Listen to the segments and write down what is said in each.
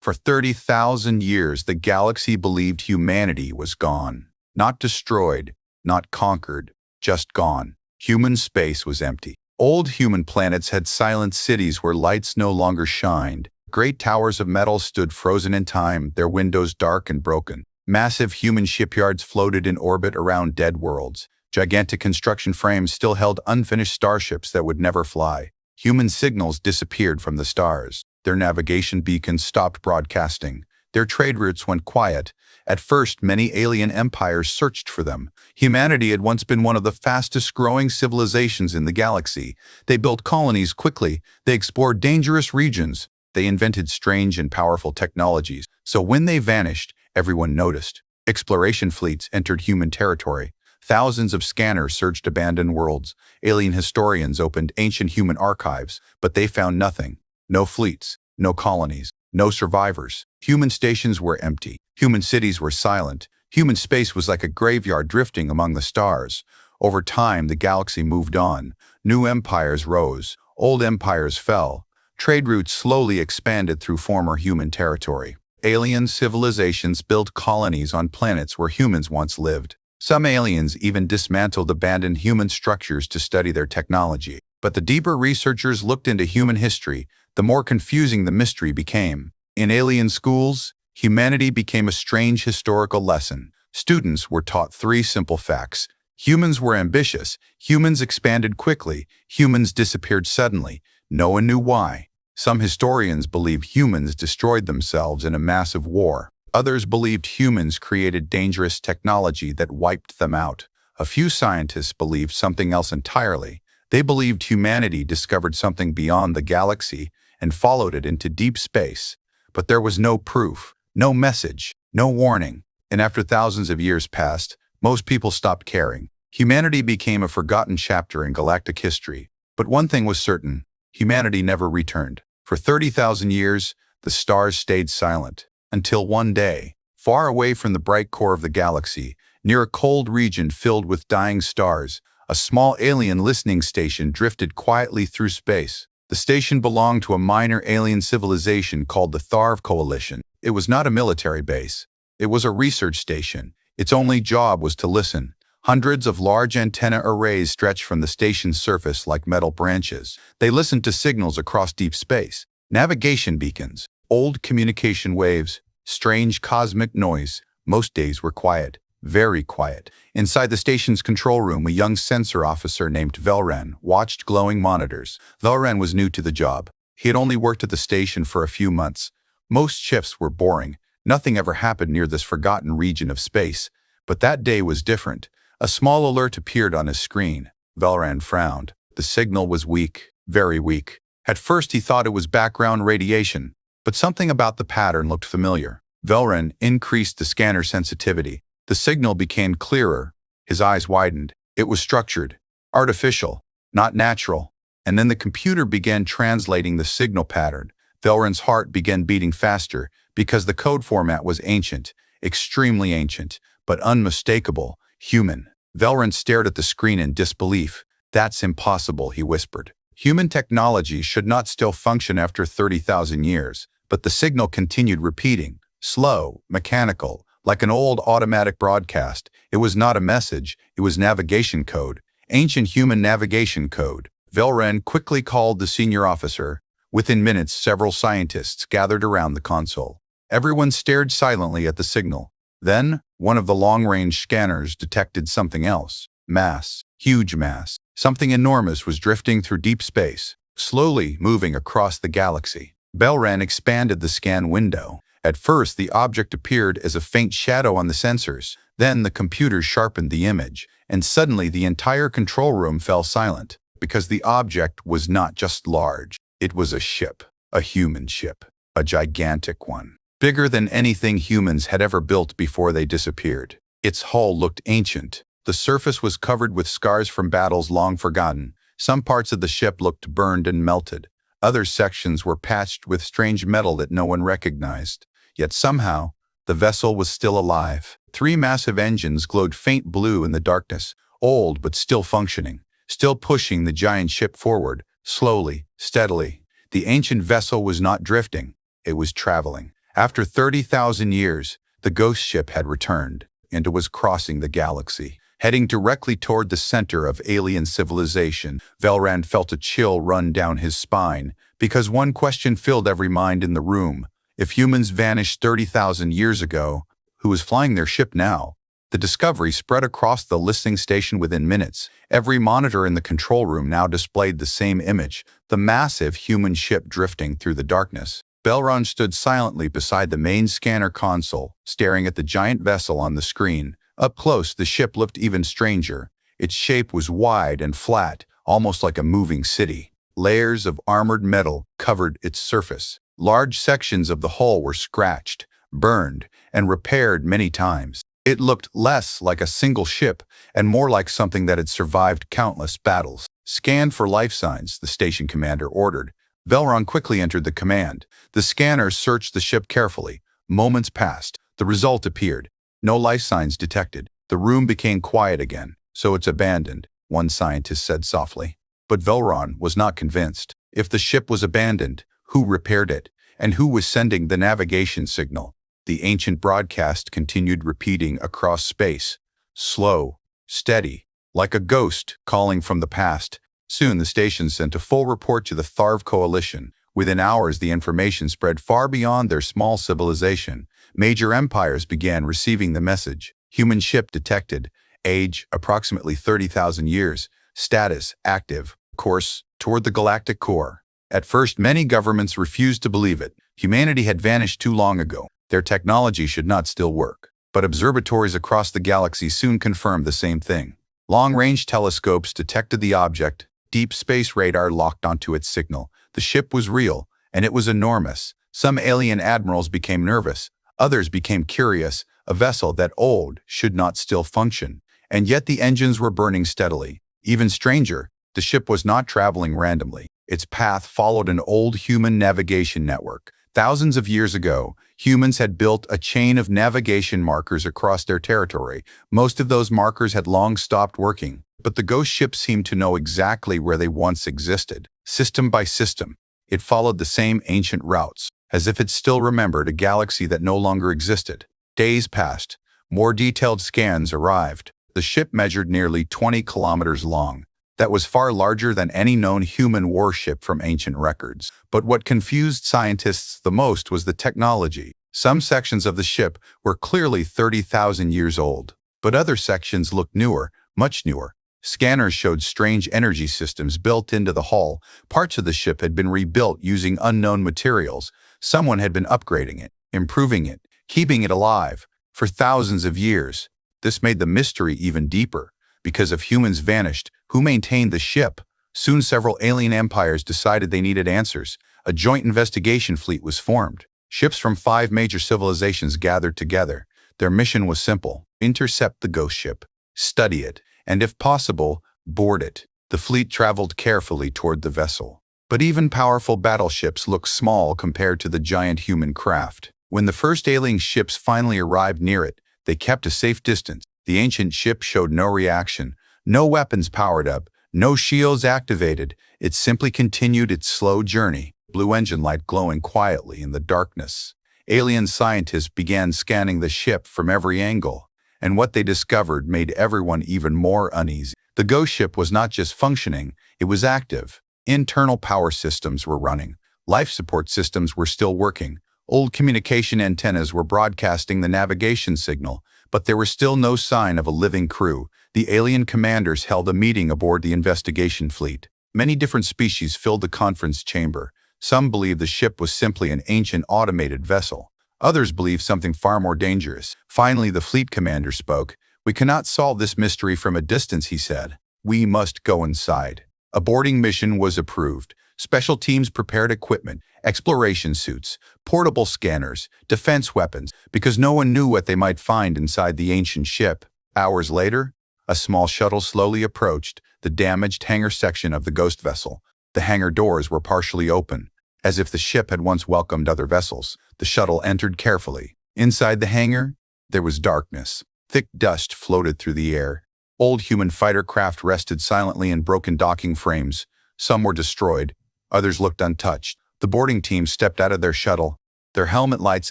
For 30,000 years, the galaxy believed humanity was gone. Not destroyed, not conquered, just gone. Human space was empty. Old human planets had silent cities where lights no longer shined. Great towers of metal stood frozen in time, their windows dark and broken. Massive human shipyards floated in orbit around dead worlds. Gigantic construction frames still held unfinished starships that would never fly. Human signals disappeared from the stars. Their navigation beacons stopped broadcasting. Their trade routes went quiet. At first, many alien empires searched for them. Humanity had once been one of the fastest-growing civilizations in the galaxy. They built colonies quickly. They explored dangerous regions. They invented strange and powerful technologies. So when they vanished, everyone noticed. Exploration fleets entered human territory. Thousands of scanners searched abandoned worlds. Alien historians opened ancient human archives, but they found nothing. No fleets, no colonies, no survivors. Human stations were empty. Human cities were silent. Human space was like a graveyard drifting among the stars. Over time, the galaxy moved on. New empires rose. Old empires fell. Trade routes slowly expanded through former human territory. Alien civilizations built colonies on planets where humans once lived. Some aliens even dismantled abandoned human structures to study their technology. But the deeper researchers looked into human history, the more confusing the mystery became. In alien schools, humanity became a strange historical lesson. Students were taught three simple facts. Humans were ambitious, humans expanded quickly, humans disappeared suddenly. No one knew why. Some historians believe humans destroyed themselves in a massive war. Others believed humans created dangerous technology that wiped them out. A few scientists believed something else entirely. They believed humanity discovered something beyond the galaxy and followed it into deep space. But there was no proof, no message, no warning. And after thousands of years passed, most people stopped caring. Humanity became a forgotten chapter in galactic history. But one thing was certain, humanity never returned. For 30,000 years, the stars stayed silent. Until one day, far away from the bright core of the galaxy, near a cold region filled with dying stars, a small alien listening station drifted quietly through space. The station belonged to a minor alien civilization called the Tharv Coalition. It was not a military base. It was a research station. Its only job was to listen. Hundreds of large antenna arrays stretched from the station's surface like metal branches. They listened to signals across deep space. Navigation beacons, old communication waves, strange cosmic noise. Most days were quiet, very quiet. Inside the station's control room, a young sensor officer named Velran watched glowing monitors. Velran was new to the job. He had only worked at the station for a few months. Most shifts were boring. Nothing ever happened near this forgotten region of space. But that day was different. A small alert appeared on his screen. Velran frowned. The signal was weak, very weak. At first he thought it was background radiation, but something about the pattern looked familiar. Velran increased the scanner sensitivity. The signal became clearer. His eyes widened. It was structured, artificial, not natural. And then the computer began translating the signal pattern. Velran's heart began beating faster because the code format was ancient, extremely ancient, but unmistakable, human. Velran stared at the screen in disbelief. "That's impossible," he whispered. Human technology should not still function after 30,000 years, but the signal continued repeating, slow, mechanical, like an old automatic broadcast. It was not a message, it was navigation code, ancient human navigation code. Velran quickly called the senior officer. Within minutes, several scientists gathered around the console. Everyone stared silently at the signal. Then, one of the long-range scanners detected something else. Mass, huge mass. Something enormous was drifting through deep space, slowly moving across the galaxy. Velran expanded the scan window. At first, the object appeared as a faint shadow on the sensors. Then the computer sharpened the image, and suddenly the entire control room fell silent, because the object was not just large. It was a ship, a human ship, a gigantic one, bigger than anything humans had ever built before they disappeared. Its hull looked ancient. The surface was covered with scars from battles long forgotten. Some parts of the ship looked burned and melted. Other sections were patched with strange metal that no one recognized. Yet somehow, the vessel was still alive. 3 massive engines glowed faint blue in the darkness, old but still functioning, still pushing the giant ship forward, slowly, steadily. The ancient vessel was not drifting. It was traveling. After 30,000 years, the ghost ship had returned, and it was crossing the galaxy. Heading directly toward the center of alien civilization, Velran felt a chill run down his spine, because one question filled every mind in the room. If humans vanished 30,000 years ago, who was flying their ship now? The discovery spread across the listening station within minutes. Every monitor in the control room now displayed the same image, the massive human ship drifting through the darkness. Velran stood silently beside the main scanner console, staring at the giant vessel on the screen. Up close, the ship looked even stranger. Its shape was wide and flat, almost like a moving city. Layers of armored metal covered its surface. Large sections of the hull were scratched, burned, and repaired many times. It looked less like a single ship and more like something that had survived countless battles. "Scan for life signs," the station commander ordered. Velran quickly entered the command. The scanner searched the ship carefully. Moments passed. The result appeared. No life signs detected. The room became quiet again. "So it's abandoned," one scientist said softly. But Velran was not convinced. If the ship was abandoned, who repaired it? And who was sending the navigation signal? The ancient broadcast continued repeating across space. Slow, steady, like a ghost calling from the past. Soon the station sent a full report to the Tharv Coalition. Within hours, the information spread far beyond their small civilization. Major empires began receiving the message. Human ship detected. Age, approximately 30,000 years. Status, active. Course, toward the galactic core. At first, many governments refused to believe it. Humanity had vanished too long ago. Their technology should not still work. But observatories across the galaxy soon confirmed the same thing. Long-range telescopes detected the object. Deep space radar locked onto its signal. The ship was real, and it was enormous. Some alien admirals became nervous. Others became curious. A vessel that old should not still function. And yet the engines were burning steadily. Even stranger, the ship was not traveling randomly. Its path followed an old human navigation network. Thousands of years ago, humans had built a chain of navigation markers across their territory. Most of those markers had long stopped working, but the ghost ship seemed to know exactly where they once existed. System by system, it followed the same ancient routes, as if it still remembered a galaxy that no longer existed. Days passed. More detailed scans arrived. The ship measured nearly 20 kilometers long. That was far larger than any known human warship from ancient records. But what confused scientists the most was the technology. Some sections of the ship were clearly 30,000 years old, but other sections looked newer, much newer. Scanners showed strange energy systems built into the hull. Parts of the ship had been rebuilt using unknown materials. Someone had been upgrading it, improving it, keeping it alive for thousands of years. This made the mystery even deeper. Because if humans vanished, who maintained the ship? Soon several alien empires decided they needed answers. A joint investigation fleet was formed. Ships from 5 major civilizations gathered together. Their mission was simple: intercept the ghost ship, study it, and if possible, board it. The fleet traveled carefully toward the vessel. But even powerful battleships looked small compared to the giant human craft. When the first alien ships finally arrived near it, they kept a safe distance. The ancient ship showed no reaction, no weapons powered up, no shields activated. It simply continued its slow journey, blue engine light glowing quietly in the darkness. Alien scientists began scanning the ship from every angle, and what they discovered made everyone even more uneasy. The ghost ship was not just functioning, it was active. Internal power systems were running. Life support systems were still working. Old communication antennas were broadcasting the navigation signal, but there was still no sign of a living crew. The alien commanders held a meeting aboard the investigation fleet. Many different species filled the conference chamber. Some believed the ship was simply an ancient automated vessel. Others believed something far more dangerous. Finally, the fleet commander spoke. "We cannot solve this mystery from a distance," he said. "We must go inside." A boarding mission was approved. Special teams prepared equipment, exploration suits, portable scanners, defense weapons, because no one knew what they might find inside the ancient ship. Hours later, a small shuttle slowly approached the damaged hangar section of the ghost vessel. The hangar doors were partially open, as if the ship had once welcomed other vessels. The shuttle entered carefully. Inside the hangar, there was darkness. Thick dust floated through the air. Old human fighter craft rested silently in broken docking frames. Some were destroyed. Others looked untouched. The boarding team stepped out of their shuttle. Their helmet lights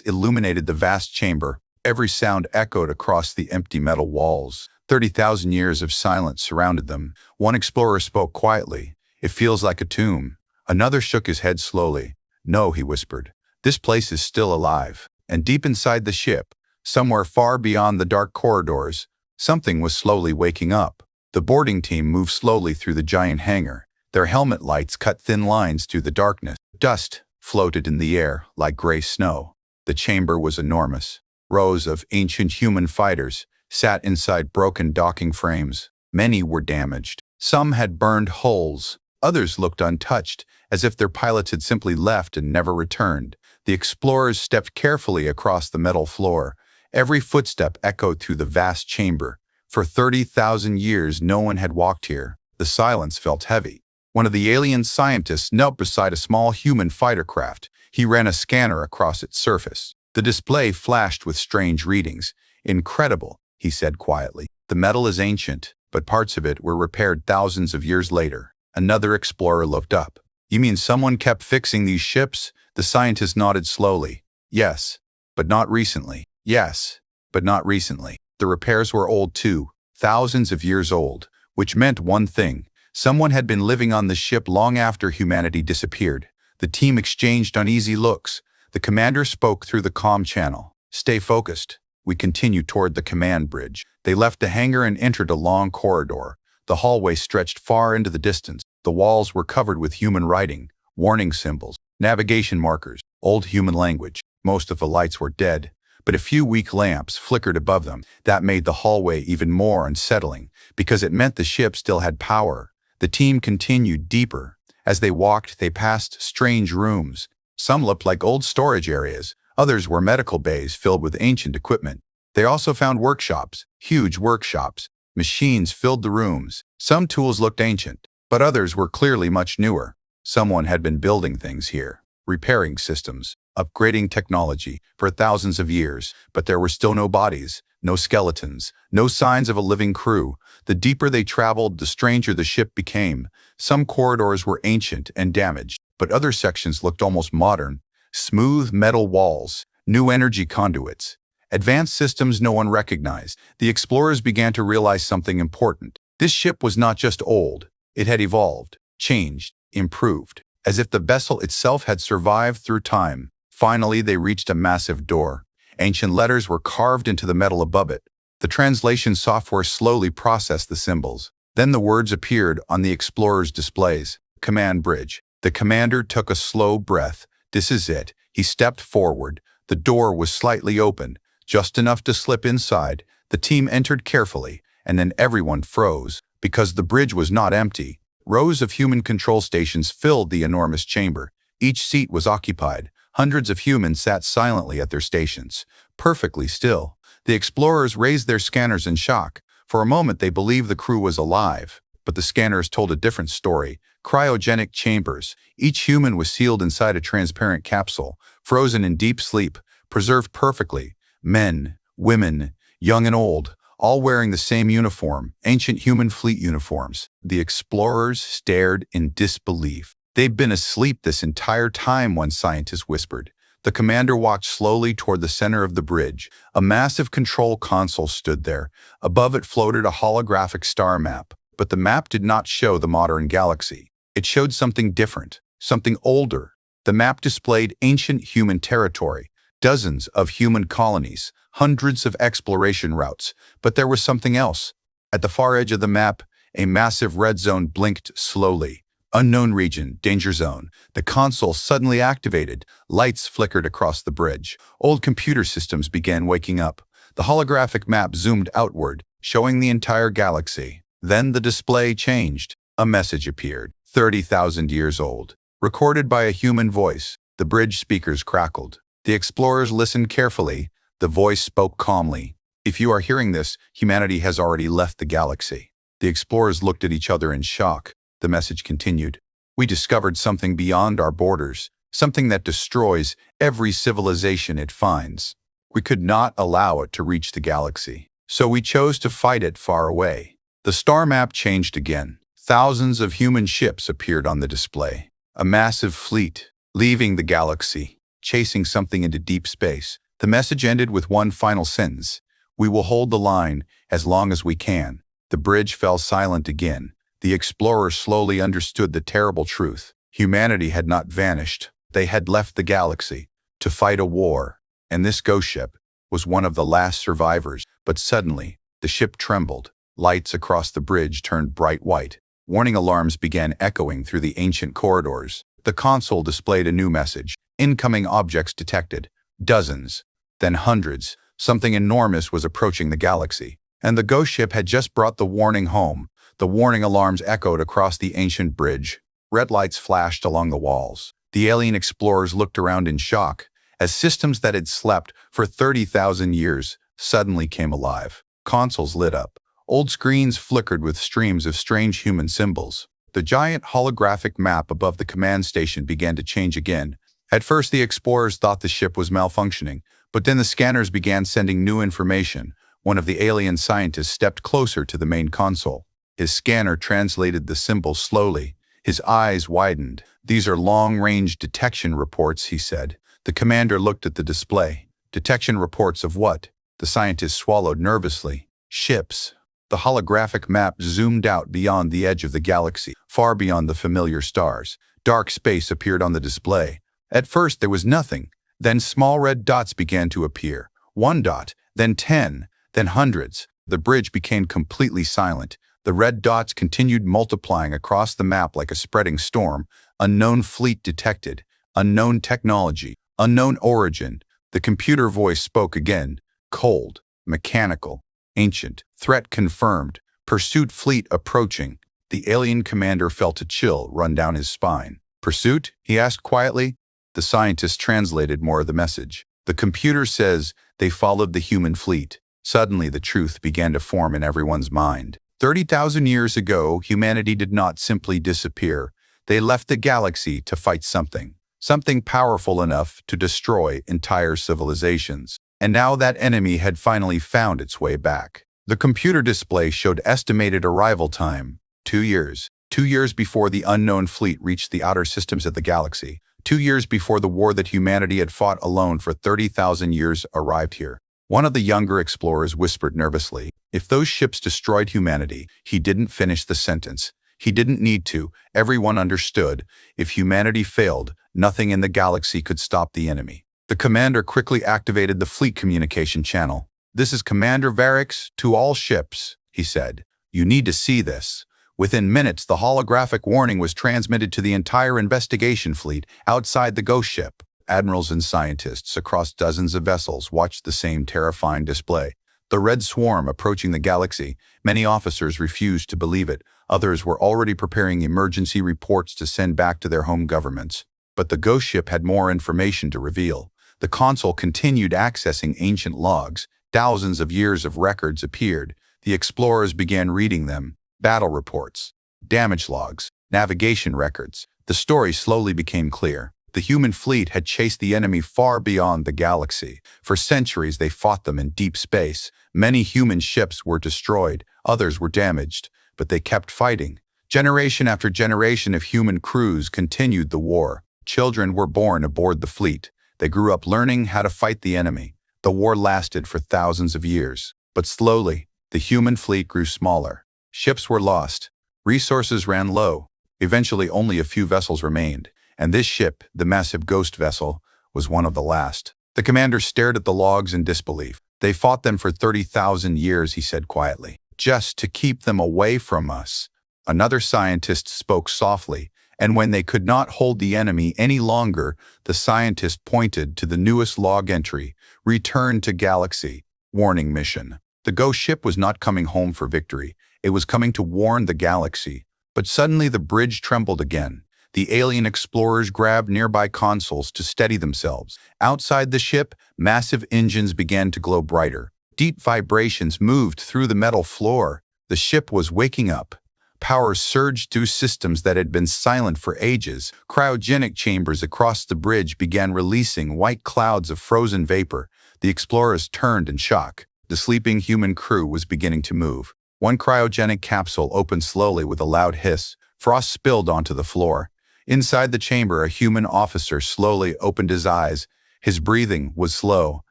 illuminated the vast chamber. Every sound echoed across the empty metal walls. 30,000 years of silence surrounded them. One explorer spoke quietly. "It feels like a tomb." Another shook his head slowly. "No," he whispered. "This place is still alive." And deep inside the ship, somewhere far beyond the dark corridors, something was slowly waking up. The boarding team moved slowly through the giant hangar. Their helmet lights cut thin lines through the darkness. Dust floated in the air like gray snow. The chamber was enormous. Rows of ancient human fighters sat inside broken docking frames. Many were damaged. Some had burned holes. Others looked untouched, as if their pilots had simply left and never returned. The explorers stepped carefully across the metal floor. Every footstep echoed through the vast chamber. For 30,000 years, no one had walked here. The silence felt heavy. One of the alien scientists knelt beside a small human fighter craft. He ran a scanner across its surface. The display flashed with strange readings. "Incredible," he said quietly. "The metal is ancient, but parts of it were repaired thousands of years later." Another explorer looked up. "You mean someone kept fixing these ships?" The scientist nodded slowly. "Yes, but not recently." "Yes, but not recently." The repairs were old too, thousands of years old, which meant one thing. Someone had been living on the ship long after humanity disappeared. The team exchanged uneasy looks. The commander spoke through the comm channel. "Stay focused." We continued toward the command bridge. They left the hangar and entered a long corridor. The hallway stretched far into the distance. The walls were covered with human writing, warning symbols, navigation markers, old human language. Most of the lights were dead, but a few weak lamps flickered above them. That made the hallway even more unsettling, because it meant the ship still had power. The team continued deeper. As they walked, they passed strange rooms. Some looked like old storage areas. Others were medical bays filled with ancient equipment. They also found workshops, huge workshops. Machines filled the rooms. Some tools looked ancient, but others were clearly much newer. Someone had been building things here, repairing systems, upgrading technology for thousands of years, but there were still no bodies, no skeletons, no signs of a living crew. The deeper they traveled, the stranger the ship became. Some corridors were ancient and damaged, but other sections looked almost modern. Smooth metal walls, new energy conduits, advanced systems no one recognized. The explorers began to realize something important. This ship was not just old. It had evolved, changed, improved, as if the vessel itself had survived through time. Finally, they reached a massive door. Ancient letters were carved into the metal above it. The translation software slowly processed the symbols. Then the words appeared on the explorers' displays. "Command bridge." The commander took a slow breath. "This is it." He stepped forward. The door was slightly open, just enough to slip inside. The team entered carefully, and then everyone froze, because the bridge was not empty. Rows of human control stations filled the enormous chamber. Each seat was occupied. Hundreds of humans sat silently at their stations, perfectly still. The explorers raised their scanners in shock. For a moment they believed the crew was alive, but the scanners told a different story. Cryogenic chambers. Each human was sealed inside a transparent capsule, frozen in deep sleep, preserved perfectly. Men, women, young and old, all wearing the same uniform, ancient human fleet uniforms. The explorers stared in disbelief. "They've been asleep this entire time," one scientist whispered. The commander walked slowly toward the center of the bridge. A massive control console stood there. Above it floated a holographic star map, but the map did not show the modern galaxy. It showed something different, something older. The map displayed ancient human territory, dozens of human colonies, hundreds of exploration routes, but there was something else. At the far edge of the map, a massive red zone blinked slowly. "Unknown region, danger zone." The console suddenly activated. Lights flickered across the bridge. Old computer systems began waking up. The holographic map zoomed outward, showing the entire galaxy. Then the display changed. A message appeared, 30,000 years old, recorded by a human voice. The bridge speakers crackled. The explorers listened carefully. The voice spoke calmly. "If you are hearing this, humanity has already left the galaxy." The explorers looked at each other in shock. The message continued. "We discovered something beyond our borders, something that destroys every civilization it finds. We could not allow it to reach the galaxy, so we chose to fight it far away." The star map changed again. Thousands of human ships appeared on the display. A massive fleet, leaving the galaxy. chasing something into deep space. The message ended with one final sentence. "We will hold the line as long as we can." The bridge fell silent again. The explorers slowly understood the terrible truth. Humanity had not vanished. They had left the galaxy to fight a war, and this ghost ship was one of the last survivors. But suddenly, the ship trembled. Lights across the bridge turned bright white. Warning alarms began echoing through the ancient corridors. The console displayed a new message. Incoming objects detected. Dozens, then hundreds. Something enormous was approaching the galaxy. And the ghost ship had just brought the warning home. The warning alarms echoed across the ancient bridge. Red lights flashed along the walls. The alien explorers looked around in shock, as systems that had slept for 30,000 years suddenly came alive. Consoles lit up. Old screens flickered with streams of strange human symbols. The giant holographic map above the command station began to change again. At first, the explorers thought the ship was malfunctioning, but then the scanners began sending new information. One of the alien scientists stepped closer to the main console. His scanner translated the symbols slowly. His eyes widened. "These are long-range detection reports," he said. The commander looked at the display. "Detection reports of what?" The scientist swallowed nervously. "Ships." The holographic map zoomed out beyond the edge of the galaxy, far beyond the familiar stars. Dark space appeared on the display. At first there was nothing. Then small red dots began to appear. 1 dot, then 10, then hundreds. The bridge became completely silent. The red dots continued multiplying across the map like a spreading storm. Unknown fleet detected. Unknown technology. Unknown origin. The computer voice spoke again. Cold. Mechanical. Ancient. Threat confirmed. Pursuit fleet approaching. The alien commander felt a chill run down his spine. "Pursuit?" he asked quietly. The scientist translated more of the message. "The computer says they followed the human fleet." Suddenly the truth began to form in everyone's mind. 30,000 years ago, humanity did not simply disappear. They left the galaxy to fight something. Something powerful enough to destroy entire civilizations. And now that enemy had finally found its way back. The computer display showed estimated arrival time. 2 years. 2 years before the unknown fleet reached the outer systems of the galaxy. 2 years before the war that humanity had fought alone for 30,000 years arrived here. One of the younger explorers whispered nervously, "If those ships destroyed humanity," he didn't finish the sentence. He didn't need to. Everyone understood. If humanity failed, nothing in the galaxy could stop the enemy. The commander quickly activated the fleet communication channel. "This is Commander Varix to all ships," he said. "You need to see this." Within minutes, the holographic warning was transmitted to the entire investigation fleet outside the ghost ship. Admirals and scientists across dozens of vessels watched the same terrifying display. The red swarm approaching the galaxy. Many officers refused to believe it. Others were already preparing emergency reports to send back to their home governments. But the ghost ship had more information to reveal. The console continued accessing ancient logs. Thousands of years of records appeared. The explorers began reading them. Battle reports, damage logs, navigation records. The story slowly became clear. The human fleet had chased the enemy far beyond the galaxy. For centuries they fought them in deep space. Many human ships were destroyed, others were damaged, but they kept fighting. Generation after generation of human crews continued the war. Children were born aboard the fleet. They grew up learning how to fight the enemy. The war lasted for thousands of years. But slowly, the human fleet grew smaller. Ships were lost. Resources ran low. Eventually, only a few vessels remained. And this ship, the massive ghost vessel, was one of the last. The commander stared at the logs in disbelief. "They fought them for 30,000 years," he said quietly, "just to keep them away from us." Another scientist spoke softly, and when they could not hold the enemy any longer, the scientist pointed to the newest log entry, "Return to Galaxy. Warning mission." The ghost ship was not coming home for victory. It was coming to warn the galaxy. But suddenly the bridge trembled again. The alien explorers grabbed nearby consoles to steady themselves. Outside the ship, massive engines began to glow brighter. Deep vibrations moved through the metal floor. The ship was waking up. Power surged through systems that had been silent for ages. Cryogenic chambers across the bridge began releasing white clouds of frozen vapor. The explorers turned in shock. The sleeping human crew was beginning to move. One cryogenic capsule opened slowly with a loud hiss. Frost spilled onto the floor. Inside the chamber, a human officer slowly opened his eyes. His breathing was slow,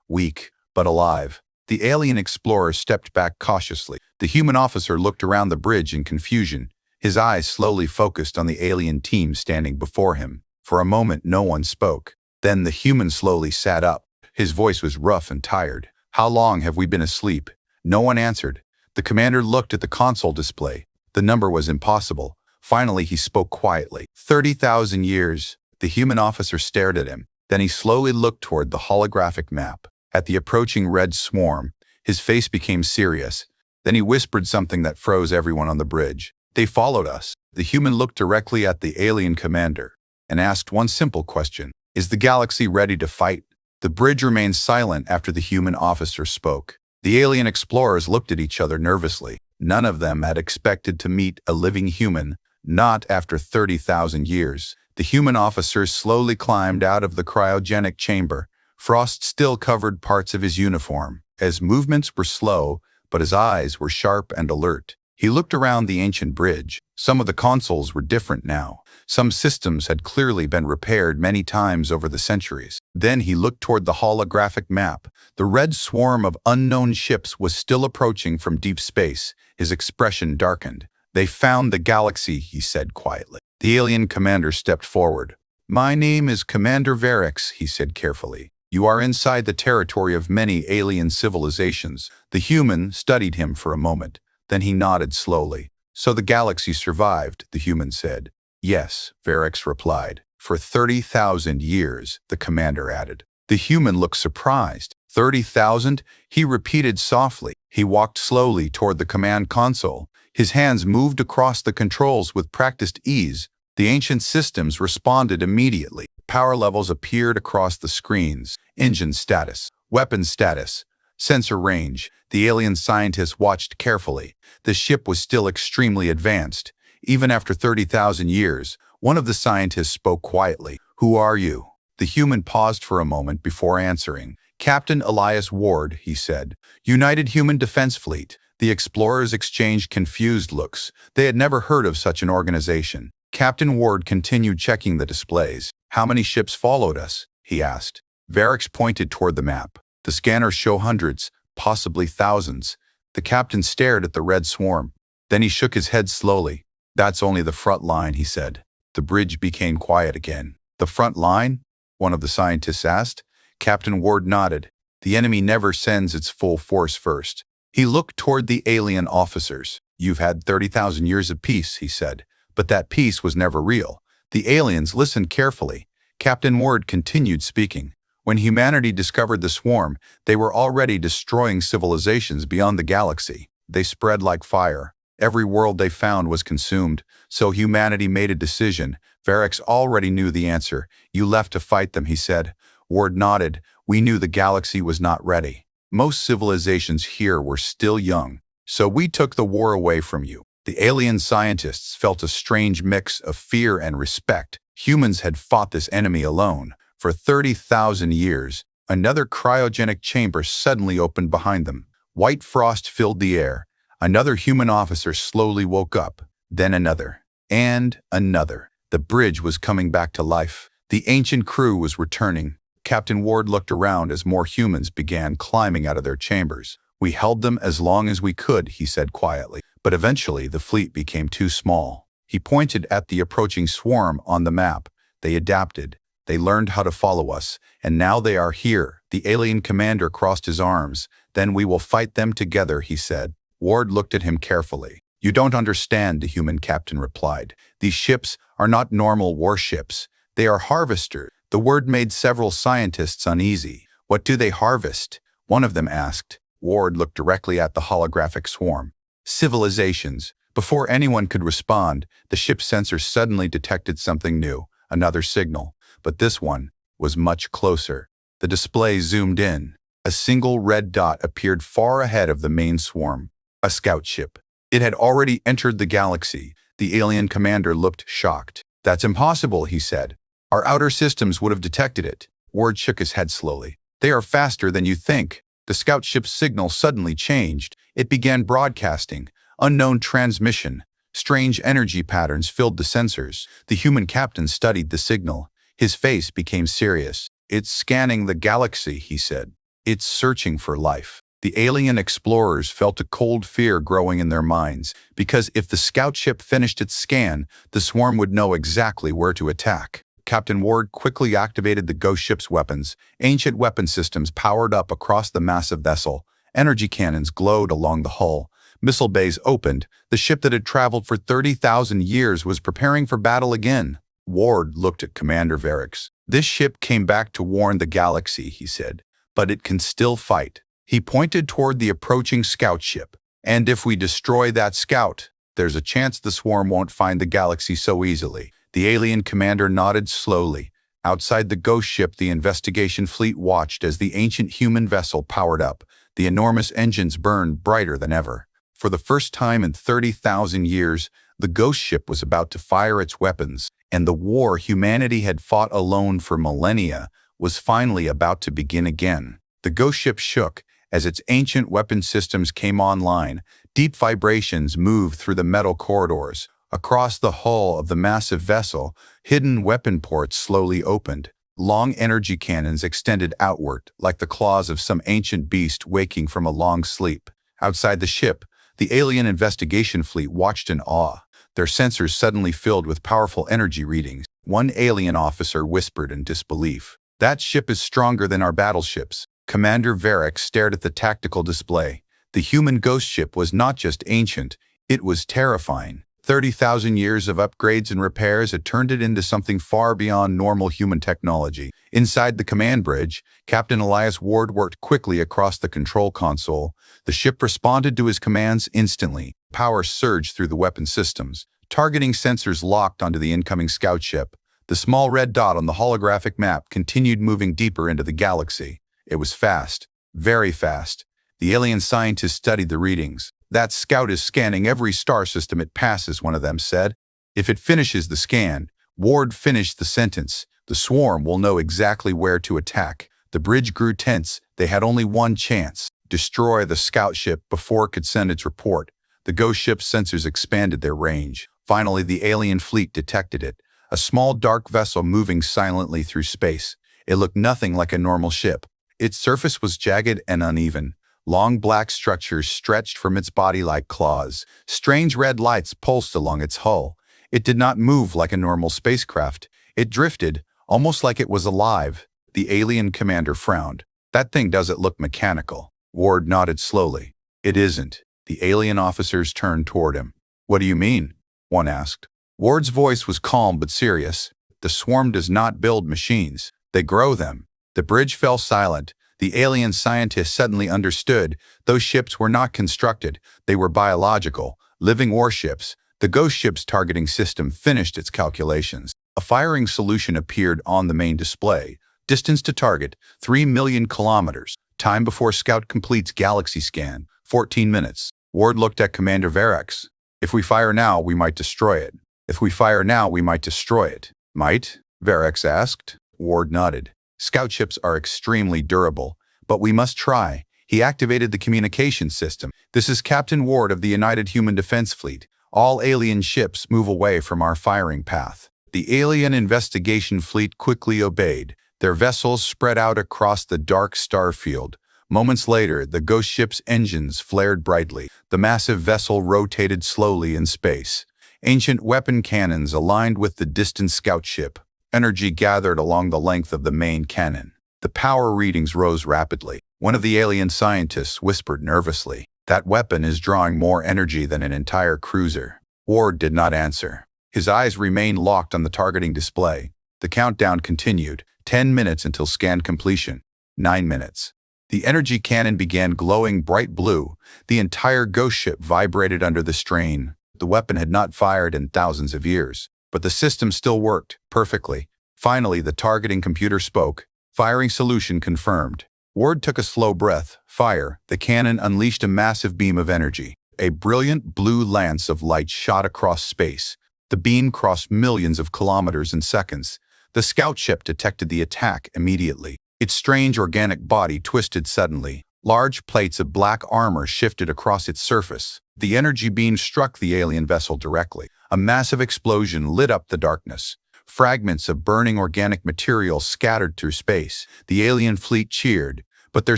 weak, but alive. The alien explorer stepped back cautiously. The human officer looked around the bridge in confusion. His eyes slowly focused on the alien team standing before him. For a moment, no one spoke. Then the human slowly sat up. His voice was rough and tired. "How long have we been asleep?" No one answered. The commander looked at the console display. The number was impossible. Finally, he spoke quietly. 30,000 years. The human officer stared at him. Then he slowly looked toward the holographic map. At the approaching red swarm, his face became serious. Then he whispered something that froze everyone on the bridge. "They followed us." The human looked directly at the alien commander and asked one simple question. "Is the galaxy ready to fight?" The bridge remained silent after the human officer spoke. The alien explorers looked at each other nervously. None of them had expected to meet a living human, not after 30,000 years. The human officer slowly climbed out of the cryogenic chamber. Frost still covered parts of his uniform. His movements were slow, but his eyes were sharp and alert. He looked around the ancient bridge. Some of the consoles were different now. Some systems had clearly been repaired many times over the centuries. Then he looked toward the holographic map. The red swarm of unknown ships was still approaching from deep space. His expression darkened. "They found the galaxy," he said quietly. The alien commander stepped forward. "My name is Commander Varix," he said carefully. "You are inside the territory of many alien civilizations." The human studied him for a moment. Then he nodded slowly. "So the galaxy survived," the human said. "Yes," Varix replied. "For 30,000 years," the commander added. The human looked surprised. 30,000? He repeated softly. He walked slowly toward the command console. His hands moved across the controls with practiced ease. The ancient systems responded immediately. Power levels appeared across the screens. Engine status, weapon status, sensor range. The alien scientists watched carefully. The ship was still extremely advanced. Even after 30,000 years, one of the scientists spoke quietly. "Who are you?" The human paused for a moment before answering. "Captain Elias Ward," he said. "United Human Defense Fleet." The explorers exchanged confused looks. They had never heard of such an organization. Captain Ward continued checking the displays. "How many ships followed us?" he asked. Varix pointed toward the map. "The scanners show hundreds, possibly thousands." The captain stared at the red swarm. Then he shook his head slowly. "That's only the front line," he said. The bridge became quiet again. "The front line?" one of the scientists asked. Captain Ward nodded. "The enemy never sends its full force first." He looked toward the alien officers. "You've had 30,000 years of peace," he said. "But that peace was never real." The aliens listened carefully. Captain Ward continued speaking. "When humanity discovered the swarm, they were already destroying civilizations beyond the galaxy. They spread like fire. Every world they found was consumed. So humanity made a decision. Varix already knew the answer. "You left to fight them," he said. Ward nodded. "We knew the galaxy was not ready. Most civilizations here were still young. So we took the war away from you." The alien scientists felt a strange mix of fear and respect. Humans had fought this enemy alone. For 30,000 years, another cryogenic chamber suddenly opened behind them. White frost filled the air. Another human officer slowly woke up. Then another. And another. The bridge was coming back to life. The ancient crew was returning. Captain Ward looked around as more humans began climbing out of their chambers. "We held them as long as we could," he said quietly. "But eventually the fleet became too small." He pointed at the approaching swarm on the map. "They adapted. They learned how to follow us. And now they are here." The alien commander crossed his arms. "Then we will fight them together," he said. Ward looked at him carefully. "You don't understand," the human captain replied. "These ships are not normal warships. They are harvesters." The word made several scientists uneasy. "What do they harvest?" one of them asked. Ward looked directly at the holographic swarm. "Civilizations." Before anyone could respond, the ship's sensors suddenly detected something new, another signal. But this one was much closer. The display zoomed in. A single red dot appeared far ahead of the main swarm. A scout ship. It had already entered the galaxy. The alien commander looked shocked. "That's impossible," he said. "Our outer systems would have detected it." Ward shook his head slowly. "They are faster than you think." The scout ship's signal suddenly changed. It began broadcasting. "Unknown transmission. Strange energy patterns filled the sensors. The human captain studied the signal. His face became serious. "It's scanning the galaxy," he said. "It's searching for life." The alien explorers felt a cold fear growing in their minds, because if the scout ship finished its scan, the swarm would know exactly where to attack. Captain Ward quickly activated the ghost ship's weapons. Ancient weapon systems powered up across the massive vessel. Energy cannons glowed along the hull. Missile bays opened. The ship that had traveled for 30,000 years was preparing for battle again. Ward looked at Commander Varix. "This ship came back to warn the galaxy," he said, "but it can still fight." He pointed toward the approaching scout ship. "And if we destroy that scout, there's a chance the swarm won't find the galaxy so easily." The alien commander nodded slowly. Outside the ghost ship, the investigation fleet watched as the ancient human vessel powered up. The enormous engines burned brighter than ever. For the first time in 30,000 years, the ghost ship was about to fire its weapons, and the war humanity had fought alone for millennia was finally about to begin again. The ghost ship shook as its ancient weapon systems came online. Deep vibrations moved through the metal corridors. Across the hull of the massive vessel, hidden weapon ports slowly opened. Long energy cannons extended outward, like the claws of some ancient beast waking from a long sleep. Outside the ship, the alien investigation fleet watched in awe. Their sensors suddenly filled with powerful energy readings. One alien officer whispered in disbelief, "That ship is stronger than our battleships." Commander Varix stared at the tactical display. The human ghost ship was not just ancient, it was terrifying. 30,000 years of upgrades and repairs had turned it into something far beyond normal human technology. Inside the command bridge, Captain Elias Ward worked quickly across the control console. The ship responded to his commands instantly. Power surged through the weapon systems. Targeting sensors locked onto the incoming scout ship. The small red dot on the holographic map continued moving deeper into the galaxy. It was fast, very fast. The alien scientists studied the readings. "That scout is scanning every star system it passes," one of them said. "If it finishes the scan," Ward finished the sentence, "the swarm will know exactly where to attack." The bridge grew tense. They had only one chance: destroy the scout ship before it could send its report. The ghost ship's sensors expanded their range. Finally, the alien fleet detected it. A small dark vessel moving silently through space. It looked nothing like a normal ship. Its surface was jagged and uneven. Long black structures stretched from its body like claws. Strange red lights pulsed along its hull. It did not move like a normal spacecraft. It drifted, almost like it was alive. The alien commander frowned. "That thing doesn't look mechanical." Ward nodded slowly. "It isn't." The alien officers turned toward him. "What do you mean?" one asked. Ward's voice was calm but serious. "The swarm does not build machines. They grow them." The bridge fell silent. The alien scientists suddenly understood. Those ships were not constructed. They were biological, living warships. The ghost ship's targeting system finished its calculations. A firing solution appeared on the main display. Distance to target, 3 million kilometers. Time before Scout completes galaxy scan, 14 minutes. Ward looked at Commander Varix. "If we fire now, we might destroy it." "If we fire now, we might destroy it." "Might?" Varix asked. Ward nodded. "Scout ships are extremely durable, but we must try." He activated the communication system. "This is Captain Ward of the United Human Defense Fleet. All alien ships move away from our firing path." The alien investigation fleet quickly obeyed. Their vessels spread out across the dark star field. Moments later, the ghost ship's engines flared brightly. The massive vessel rotated slowly in space. Ancient weapon cannons aligned with the distant scout ship. Energy gathered along the length of the main cannon. The power readings rose rapidly. One of the alien scientists whispered nervously, "That weapon is drawing more energy than an entire cruiser." Ward did not answer. His eyes remained locked on the targeting display. The countdown continued. 10 minutes until scan completion. 9 minutes. The energy cannon began glowing bright blue. The entire ghost ship vibrated under the strain. The weapon had not fired in thousands of years, but the system still worked perfectly. Finally, the targeting computer spoke. "Firing solution confirmed." Ward took a slow breath. "Fire." The cannon unleashed a massive beam of energy. A brilliant blue lance of light shot across space. The beam crossed millions of kilometers in seconds. The scout ship detected the attack immediately. Its strange organic body twisted suddenly. Large plates of black armor shifted across its surface. The energy beam struck the alien vessel directly. A massive explosion lit up the darkness. Fragments of burning organic material scattered through space. The alien fleet cheered, but their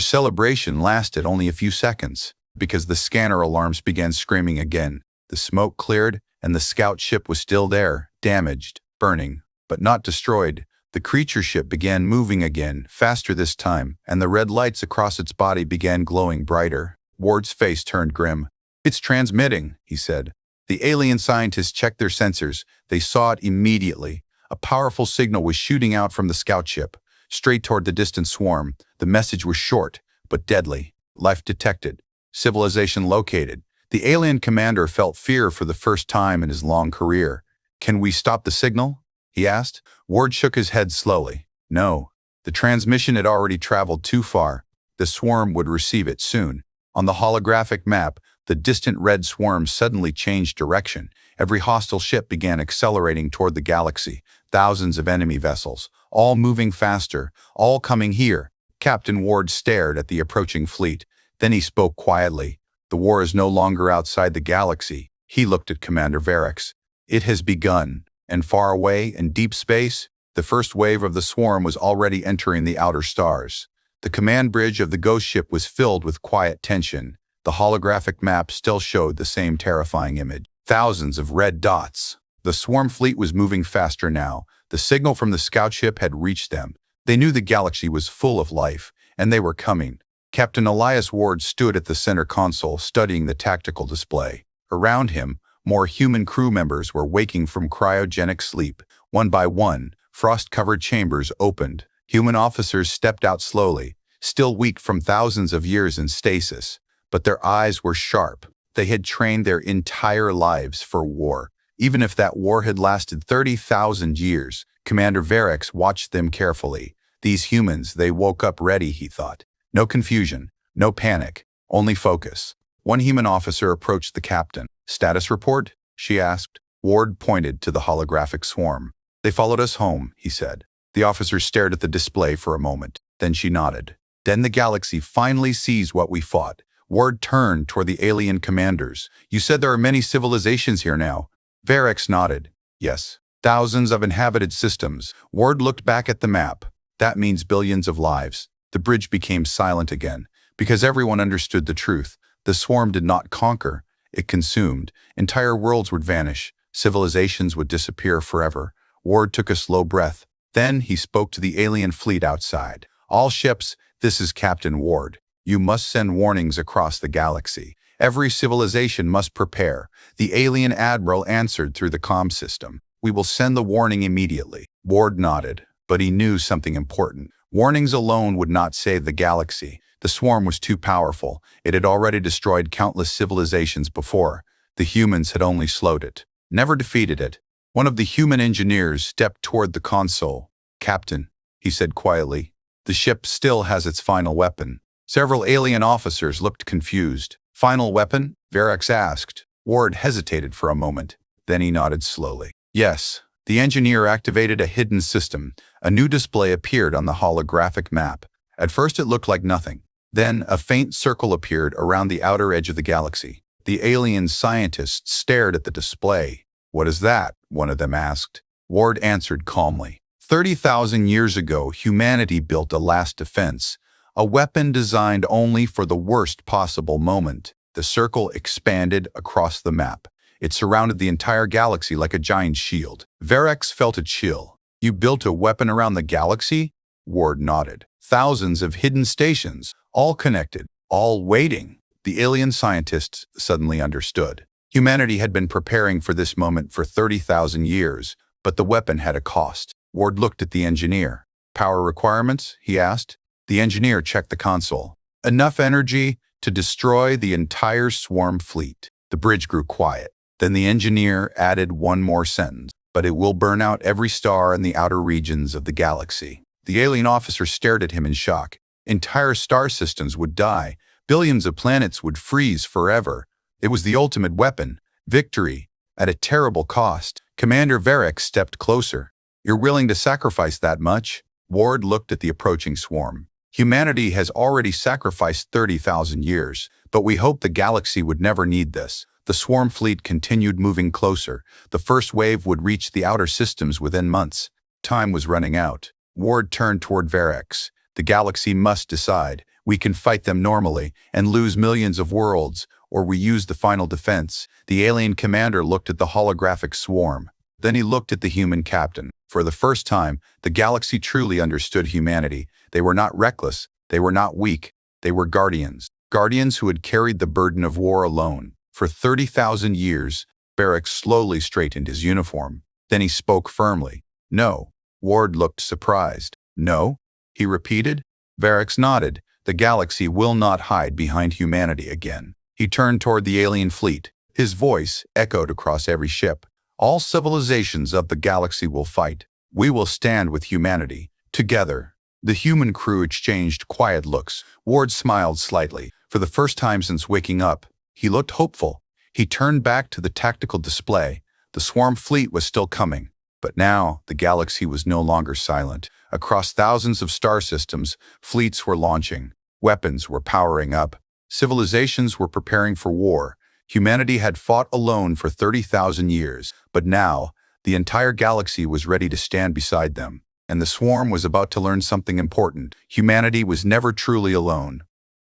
celebration lasted only a few seconds, because the scanner alarms began screaming again. The smoke cleared, and the scout ship was still there, damaged, burning, but not destroyed. The creature ship began moving again, faster this time, and the red lights across its body began glowing brighter. Ward's face turned grim. "It's transmitting," he said. The alien scientists checked their sensors. They saw it immediately. A powerful signal was shooting out from the scout ship, straight toward the distant swarm. The message was short, but deadly. Life detected. Civilization located. The alien commander felt fear for the first time in his long career. "Can we stop the signal?" he asked. Ward shook his head slowly. No. The transmission had already traveled too far. The swarm would receive it soon. On the holographic map, the distant red swarm suddenly changed direction. Every hostile ship began accelerating toward the galaxy. Thousands of enemy vessels, all moving faster, all coming here. Captain Ward stared at the approaching fleet. Then he spoke quietly. "The war is no longer outside the galaxy." He looked at Commander Varix. "It has begun. And far away, in deep space, the first wave of the swarm was already entering the outer stars. The command bridge of the ghost ship was filled with quiet tension. The holographic map still showed the same terrifying image. Thousands of red dots. The swarm fleet was moving faster now. The signal from the scout ship had reached them. They knew the galaxy was full of life, and they were coming. Captain Elias Ward stood at the center console, studying the tactical display. Around him, more human crew members were waking from cryogenic sleep. One by one, frost-covered chambers opened. Human officers stepped out slowly, still weak from thousands of years in stasis. But their eyes were sharp. They had trained their entire lives for war. Even if that war had lasted 30,000 years, Commander Varix watched them carefully. These humans, they woke up ready, he thought. No confusion, no panic, only focus. One human officer approached the captain. "Status report?" she asked. Ward pointed to the holographic swarm. "They followed us home," he said. The officer stared at the display for a moment. Then she nodded. "Then the galaxy finally sees what we fought." Ward turned toward the alien commanders. "You said there are many civilizations here now." Varix nodded. "Yes. Thousands of inhabited systems." Ward looked back at the map. "That means billions of lives." The bridge became silent again, because everyone understood the truth. The swarm did not conquer. It consumed. Entire worlds would vanish. Civilizations would disappear forever. Ward took a slow breath. Then he spoke to the alien fleet outside. "All ships, this is Captain Ward. You must send warnings across the galaxy. Every civilization must prepare." The alien admiral answered through the comm system. "We will send the warning immediately." Ward nodded, but he knew something important. Warnings alone would not save the galaxy. The swarm was too powerful. It had already destroyed countless civilizations before. The humans had only slowed it, never defeated it. One of the human engineers stepped toward the console. "Captain," he said quietly, "the ship still has its final weapon." Several alien officers looked confused. "Final weapon?" Varix asked. Ward hesitated for a moment. Then he nodded slowly. "Yes." The engineer activated a hidden system. A new display appeared on the holographic map. At first it looked like nothing. Then a faint circle appeared around the outer edge of the galaxy. The alien scientists stared at the display. "What is that?" one of them asked. Ward answered calmly. 30,000 years ago, humanity built a last defense, a weapon designed only for the worst possible moment. The circle expanded across the map. It surrounded the entire galaxy like a giant shield. Varix felt a chill. "You built a weapon around the galaxy?" Ward nodded. "Thousands of hidden stations, all connected, all waiting." The alien scientists suddenly understood. Humanity had been preparing for this moment for 30,000 years, but the weapon had a cost. Ward looked at the engineer. "Power requirements?" he asked. The engineer checked the console. "Enough energy to destroy the entire swarm fleet." The bridge grew quiet. Then the engineer added one more sentence. "But it will burn out every star in the outer regions of the galaxy." The alien officer stared at him in shock. Entire star systems would die. Billions of planets would freeze forever. It was the ultimate weapon. Victory, at a terrible cost. Commander Varix stepped closer. "You're willing to sacrifice that much?" Ward looked at the approaching swarm. Humanity has already sacrificed 30,000 years, but we hoped the galaxy would never need this. The swarm fleet continued moving closer. The first wave would reach the outer systems within months. Time was running out. Ward turned toward Varex. The galaxy must decide. We can fight them normally and lose millions of worlds, or we use the final defense. The alien commander looked at the holographic swarm. Then he looked at the human captain. For the first time, the galaxy truly understood humanity. They were not reckless. They were not weak. They were guardians. Guardians who had carried the burden of war alone. For 30,000 years, Varex slowly straightened his uniform. Then he spoke firmly. No. Ward looked surprised. No? He repeated. Varex nodded. The galaxy will not hide behind humanity again. He turned toward the alien fleet. His voice echoed across every ship. All civilizations of the galaxy will fight. We will stand with humanity. Together. The human crew exchanged quiet looks. Ward smiled slightly. For the first time since waking up, he looked hopeful. He turned back to the tactical display. The swarm fleet was still coming. But now, the galaxy was no longer silent. Across thousands of star systems, fleets were launching. Weapons were powering up. Civilizations were preparing for war. Humanity had fought alone for 30,000 years, but now, the entire galaxy was ready to stand beside them. And the swarm was about to learn something important. Humanity was never truly alone.